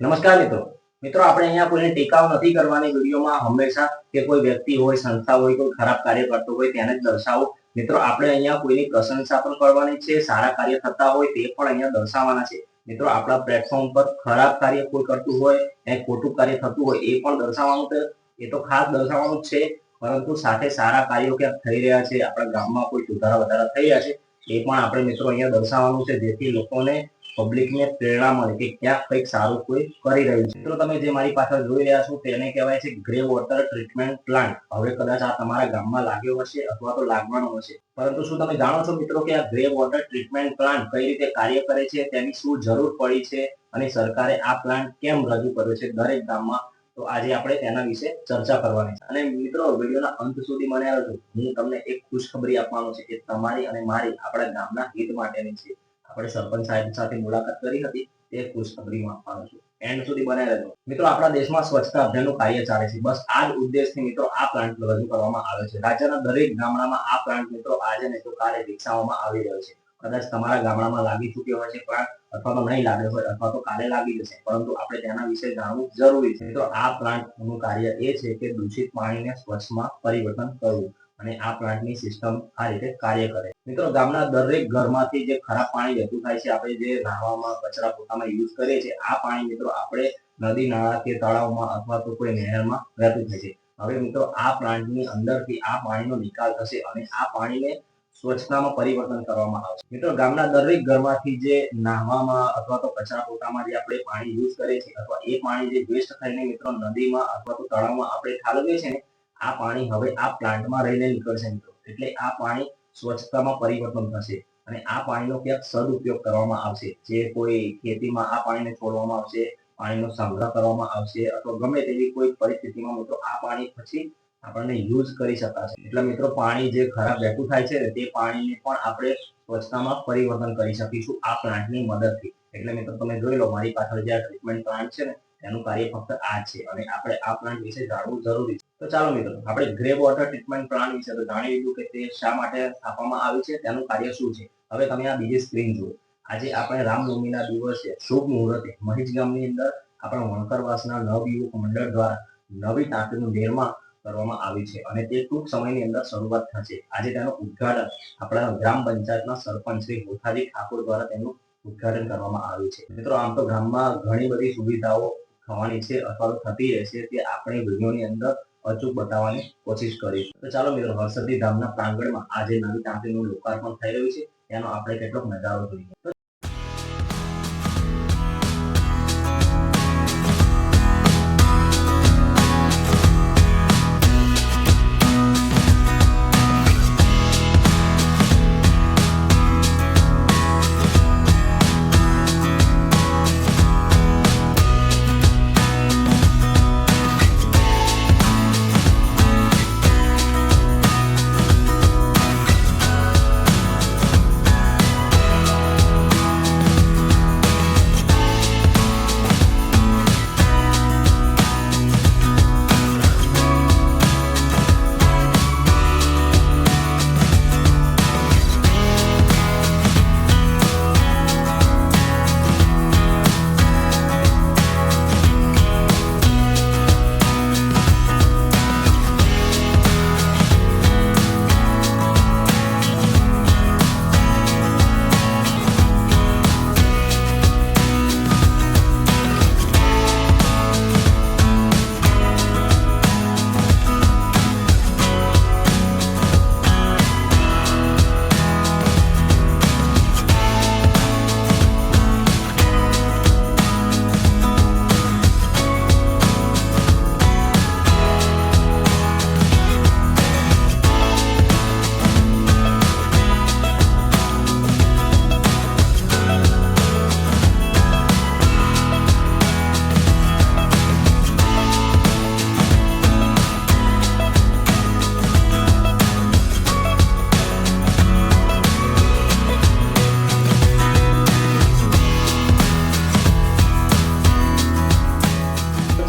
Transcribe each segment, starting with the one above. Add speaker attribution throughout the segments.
Speaker 1: નમસ્કાર મિત્રો. મિત્રો આપણે અહીંયા કોઈને ટીકાઓ નથી કરવાની વિડીયોમાં હંમેશા કે કોઈ વ્યક્તિ હોય, સંસ્થા હોય, કોઈ ખરાબ કાર્ય કરતો હોય તેને જ દર્શાવો. મિત્રો આપણે અહીંયા કોઈની પ્રશંસા પણ કરવાની છે, સારા કાર્ય થતા હોય તે પણ અહીંયા દર્શાવવાના છે. મિત્રો આપણા પ્લેટફોર્મ પર ખરાબ કાર્ય કોઈ કરતું હોય, ખોટું કાર્ય થતું હોય એ પણ દર્શાવવાનું છે. એ તો ખાસ દર્શાવવાનું જ છે, પરંતુ સાથે સારા કાર્યો ક્યાંક થઈ રહ્યા છે, આપણા ગામમાં કોઈ સુધારા વધારા થઈ રહ્યા છે એ પણ આપણે મિત્રો અહીંયા દર્શાવવાનું છે, જેથી લોકોને પબ્લિકને પ્રેરણા મળે કે ક્યાંક કંઈક સારું કોઈ કરી રહ્યું છે. મિત્રો તમે જે મારી પાછળ જોઈ રહ્યા છો તેને કહેવાય છે ગ્રે વોટર ટ્રીટમેન્ટ પ્લાન્ટ. હવે કદાચ આ તમારા ગામમાં લાગ્યો હશે અથવા તો લાગવાનો હશે, પરંતુ શું તમે જાણો છો મિત્રો કે આ ગ્રે વોટર ટ્રીટમેન્ટ પ્લાન્ટ કઈ રીતે કાર્ય કરે છે, તેની શું જરૂર પડી છે અને સરકારે આ પ્લાન્ટ કેમ રજૂ કર્યો છે દરેક ગામમાં? તો આજે આપણે તેના વિશે ચર્ચા કરવાની છે. અને મિત્રો વિડીયોના અંત સુધી બન્યા રહેજો. હું તમને એક ખુશખબરી આપવાનો છે કે તમારી અને મારી આપણા ગામના હિત માટેની છે. આપણે સરપંચ સાહેબ સાથે મુલાકાત કરી હતી તે ખુશખબરી આપવાનો છું. એન્ડ સુધી બનાવી રહેજો. મિત્રો આપણા દેશમાં સ્વચ્છતા અભિયાનનું કાર્ય ચાલે છે. બસ આ જ ઉદ્દેશથી મિત્રો આ પ્લાન્ટ રજૂ કરવામાં આવે છે. રાજ્યના દરેક ગામડામાં આ પ્લાન્ટ મિત્રો આજે નહીં તો કાલે વિકસાવવામાં આવી રહ્યો છે. કદાચ તમારા ગામડામાં લાગી ચૂક્યો હોય છે પ્લાન્ટ, અથવા તો નહીં લાગ્યો હોય, અથવા તો કાલે લાગી જશે, પરંતુ આપણે તેના વિશે જાણવું જરૂરી છે. મિત્રો આ પ્લાન્ટનું કાર્ય એ છે કે દૂષિત પાણીને સ્વચ્છમાં પરિવર્તન કરવું, અને આ પ્લાન્ટની સિસ્ટમ આ રીતે કાર્ય કરે. મિત્રો ગામના દરેક ઘરમાંથી જે ખરાબ પાણી વહેતું થાય છે, આપણે જે નાહવામાં, કચરા પોતામાં યુઝ કરીએ છીએ, આ પાણી મિત્રો આપણે નદી, નાળા કે તળાવમાં અથવા તો કોઈ નહેરમાં વહેતું થાય છે. હવે મિત્રો આ પ્લાન્ટની અંદરથી આ પાણીનો નિકાલ થશે અને આ પાણીને સ્વચ્છતામાં પરિવર્તન કરવામાં આવશે. મિત્રો ગામના દરેક ઘરમાંથી જે નાહવામાં અથવા તો કચરા પોતામાં જે આપણે પાણી યુઝ કરીએ છીએ, અથવા એ પાણી જે વેસ્ટ થઈને મિત્રો નદીમાં અથવા તો તળાવમાં આપણે ઠાલવીએ છીએ ને, આ પાણી હવે આ પ્લાન્ટમાં રહીને નીકળશે મિત્રો. એટલે આ પાણી સ્વચ્છતામાં પરિવર્તન થશે અને આ પાણીનો ક્યાંક સદુપયોગ કરવામાં આવશે. જે કોઈ ખેતીમાં આ પાણીને છોડવામાં આવશે, પાણીનો સંગ્રહ કરવામાં આવશે, અથવા ગમે તેવી કોઈ પરિસ્થિતિમાં મિત્રો આ પાણી પછી આપણને યુઝ કરી શકાશે. એટલે મિત્રો પાણી જે ખરાબ વહેતું થાય છે તે પાણીને પણ આપણે સ્વચ્છતામાં પરિવર્તન કરી શકીશું આ પ્લાન્ટની મદદથી. એટલે મિત્રો તમે જોઈ લો મારી પાછળ જે આ ટ્રીટમેન્ટ પ્લાન્ટ છે ને, એનું કાર્ય ફક્ત આ છે અને આપણે આ પ્લાન્ટ વિશે જાણવું જરૂરી છે. તો ચાલો મિત્રો આપણે ગ્રે વોટર ટ્રીટમેન્ટ પ્લાન્ટ વિશે તો જાણી લીધું કે તે શા માટે સ્થાપવામાં આવ્યું છે, તેનું કાર્ય શું છે. હવે તમે આ બીજી સ્ક્રીન જુઓ. આજે આપણે રામનવમીના દિવસે શુભ મુહૂર્તે મહીજ ગામની અંદર આપણા વણકરવાસના નવયુવક મંડળ દ્વારા નવી ટાંકીનું નિર્માણ કરવામાં આવ્યું છે અને તે ટૂંક સમયની અંદર શરૂઆત થશે. આજે તેનું ઉદ્ઘાટન આપણા ગ્રામ પંચાયતના સરપંચ શ્રી હોથાજી ઠાકોર દ્વારા તેનું ઉદ્ઘાટન કરવામાં આવ્યું છે. મિત્રો આમ તો ગામમાં ઘણી બધી સુવિધાઓ થવાની છે અથવા તો થતી રહેશે, તે આપણે વિડીયોની અંદર અચૂક બતાવવાની કોશિશ કરીશું. તો ચાલો મિત્રો હરસદ્દી ધામના પ્રાંગણમાં આજે નવી ટાંકીનું લોકાર્પણ થઈ રહ્યું છે, તેનો આપણે કેટલોક નજારો જોઈએ.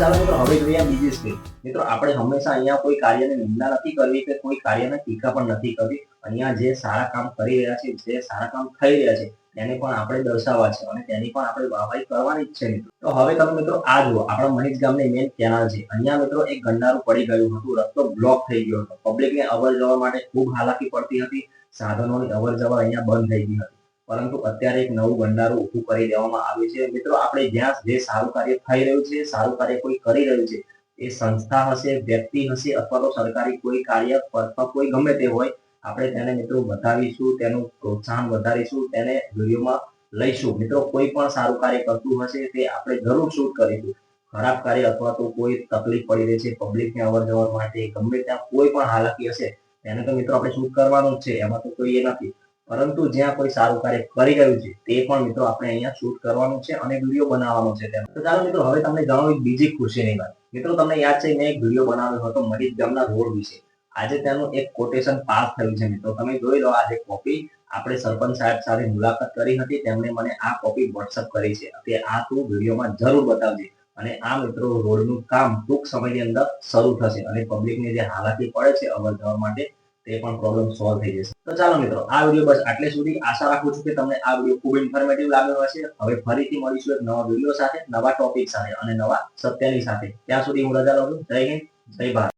Speaker 1: ચાલો મિત્રો હવે જોઈએ બીજી સ્ક્રીન. મિત્રો આપણે હંમેશા અહીંયા કોઈ કાર્યની નિંદા નથી કરવી કે કોઈ કાર્યને ટીકા પણ નથી કરવી. અહીંયા જે સારા કામ કરી રહ્યા છે, જે સારા કામ થઈ રહ્યા છે તેને પણ આપણે દર્શાવવા છે અને તેની પણ આપણે વાહવાહી કરવાની જ છે મિત્રો. તો હવે તમે મિત્રો આ જુઓ, આપણા મહેજ ગામની મેન કેનાલ છે. અહીંયા મિત્રો એક ગંડારું પડી ગયું હતું, રસ્તો બ્લોક થઈ ગયો હતો. પબ્લિકને અવર જવર માટે ખૂબ હાલાકી પડતી હતી. સાધનોની અવર જવર અહીંયા બંધ થઈ ગઈ હતી. પરંતુ અત્યારે એક નવું ગંડારું ઊભું કરી દેવામાં આવ્યું છે. મિત્રો આપણે જ્યાં જે સારું કાર્ય થઈ રહ્યું છે, સારું કાર્ય કોઈ કરી રહ્યું છે, એ સંસ્થા હશે, વ્યક્તિ હશે અથવા તો સરકારી કોઈ કાર્ય અથવા કોઈ ગમે તે હોય, આપણે તેને મિત્રો બતાવીશું, તેનું પ્રોત્સાહન વધારીશું, તેને વિડીયોમાં લઈશું. મિત્રો કોઈ પણ સારું કાર્ય કરતું હશે તે આપણે જરૂર શૂટ કરીશું. ખરાબ કાર્ય અથવા તો કોઈ તકલીફ પડી રહી છે પબ્લિકને અવર જવર માટે, ગમે ત્યાં કોઈ પણ હાલાકી હશે તેને તો મિત્રો આપણે શૂટ કરવાનું જ છે, એમાં તો કોઈ એ નથી. પરંતુ જ્યાં કોઈ સારું કાર્ય કરી રહ્યું છે તે પણ મિત્રો આપણે અહીંયા શૂટ કરવાનું છે અને વિડીયો બનાવવાનો છે તેનો. તો ચાલો મિત્રો હવે તમને જણાવું એક બીજી ખુશીની વાત. મિત્રો તમને યાદ છે મેં એક વિડીયો બનાવ્યો હતો મહેજ ગામના રોડ વિશે. આજે તેનું એક કોટેશન પાસ થયું છે મિત્રો. તમે જોઈ લો આજે કોપી. આપણે સરપંચ સાહેબ સાથે મુલાકાત કરી હતી, તેમણે મને આ કોપી વોટ્સઅપ કરી છે કે આ તું વિડીયોમાં જરૂર બતાવજે. અને આ મિત્રો રોડનું કામ ટૂંક સમયની અંદર શરૂ થશે અને પબ્લિકને જે હાલાકી પડે છે અવર જવર માટે તે પણ પ્રોબ્લેમ સોલ્વ થઈ જશે. તો ચાલો મિત્રો આ વિડીયો બસ આટલે સુધી. આશા રાખું છું કે તમને આ વિડીયો ખૂબ ઇન્ફોર્મેટિવ લાગ્યો હશે. હવે ફરીથી મળીશું એક નવા વિડીયો સાથે, નવા ટોપિક સાથે અને નવા સત્યની સાથે. ત્યાં સુધી હું રજા લઉં છું. જય હિન્દ, જય ભારત.